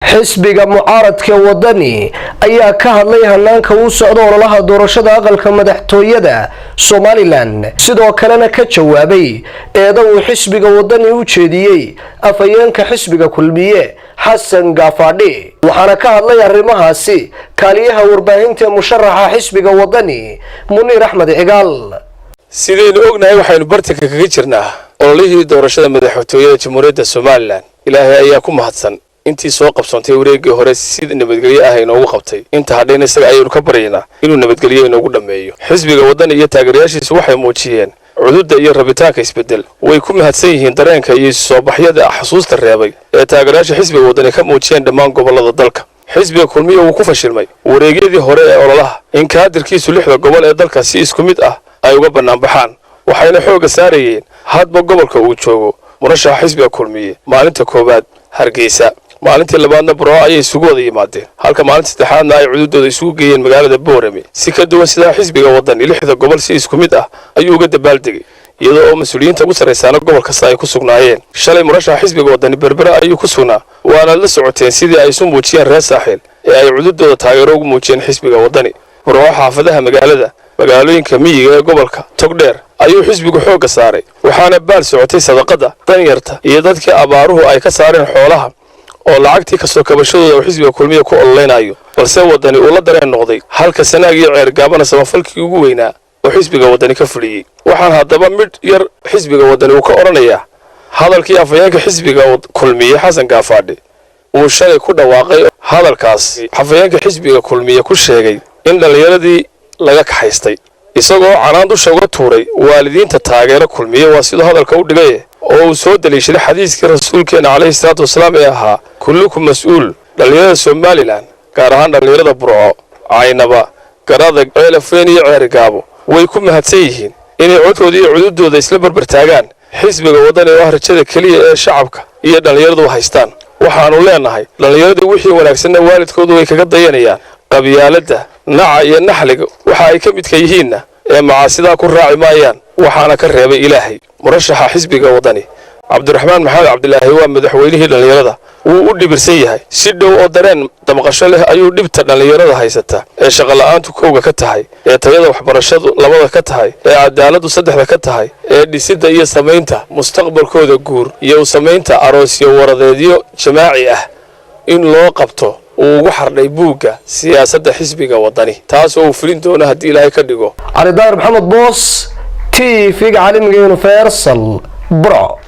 xisbiga mucaaradka wadani ayaa ka hadlay hanaanka uu socdo ololaha doorashada aqalka madaxtooyada Somaliland sidoo kalena ka jawaabay eedo uu xisbiga wadani u jeediyay afayeenka xisbiga kulmiye Xasan Gaafadhi waxaana ka hadlay arrimahaasi kaaliyaha warbaahinta musharaxa xisbiga wadani Muniir Axmed Cigaal sidaynu ognahay waxaynu bartanka kaga jirnaa ololihii doorashada madaxtooyada Jamhuuriyadda Somaliland ilaahay ayaa ku mahadsan intii soo qabsantay wareegii hore sida nabadgelyo ah inoogu qabtay inta hadhayna isaga ayuu ka barayna inuu nabadgelyo inoogu dhameeyo xisbiga wadani iyo taageerayaashiisu waxay muujiyeen cududda iyo rabitaanka isbedel way ku mahadsan yihiin dareenka iyo soo baxyada xasuusta reebay ee taageerayaasha xisbiga wadani ka muujiyeen dhammaan gobolada dalka xisbiga kulmiye uu ku fashilmay wareegyadii hore ee ololaha in kaadirkiisu 6 gobol ee dalka si isku mid ah ay uga banaan baxaan waxayna xooga saarayeen hadba gobolka uu joogo murashaxa xisbiga kulmiye maalinta koobaad Hargeysa maalintii labaadna Burco ayay isugu wada yimaadeen halka maalintii saddexaadna ay cududooda isugu geeyeen magaalada Boorame si ka duwan sida xisbiga wadani 6 gobol si isku mid ah ayuu uga dabaaldegay iyadoo mas'uuliyiinta ugu sarreeyaan gobolka ay ku sugnaayeen shalay murashaxa xisbiga wadani Berbera ayuu ku sugnaa waana la socoteen sidii ay isu muujiyeen reer saaxil ee ay cududooda taageero ugu muujiyeen xisbiga wadani Burco xaafadaha magaalooyinka miyiga ee gobolka Togdheer ayuu xisbigu xooga saaray waxaana baal socotay sadaqada danyarta iyo dadkii abaaruhu ay ka saareen xoolaha oo lacagtii ka soo kabashadooda uu xisbiga kulmiye ku ololeynayo balse wadani uu la dareen noqday halka sanaag iyo ceer gaabana samafalkii ugu weynaa oo xisbiga wadani ka fuliyay waxaan hadaba mid yar xisbiga wadani uu ka oranayaa hadalkii afayeenka xisbiga kulmiye Xasan Gaafadhi uu shalay ku dhawaaqay hadalkaas afayeenka xisbiga kulmiye ku sheegay in dhalinyaradii laga kaxaystay isagoo canaan dusha uga tuuray waalidiinta taageero kulmiye waa sidoo hadalka u dhigay oo uu soo daliishaday xadiiskii rasuulkeena calayhi salaatu wasalaam ee ahaa kullukum mas'uul dhalinyarada Somaliland gaar ahaan dhalinyarada Burco Caynaba Garada Ceelafeen iyo Ceer Gaabo way ku mahadsan yihiin inay codkooda iyo cududooda isla barbar taagaan xisbiga wadani oo rajada kaliya ee shacabka iyo dhalinyaradu haystaan waxaanu leenahay dhalinyaradu wixii wanaagsanna waalidkoodu way kaga dayanayaan qabyaaladda naca iyo naxliga waxa ay ka mid ka yihiin ee macaasida ku raaci maayaan waxaana ka reebay ilaahay murashaxa xisbiga wadani Cabdiraxmaan Maxamed Cabdilaahi waa madaxweynihii dhalinyarada uu u dhibirsan yahay si dhow oo dareen damqasho leh ayuu dhibta dhalinyarada haysata ee shaqo la'aantu kooga ka tahay ee tayada waxbarashadu labada ka tahay ee cadaaladdu saddexda ka tahay ee dhisidda iyo sameynta mustaqbalkooda guur iyo sameynta aroosyo waradeedyo jamaaci ah in loo qabto uu ugu xardhay buugga siyaasadda xisbiga wadani taas oo uu fulin doono haddii ilaahay ka dhigo Cali Daar Maxamed Boos TV caalamiga Universal Bro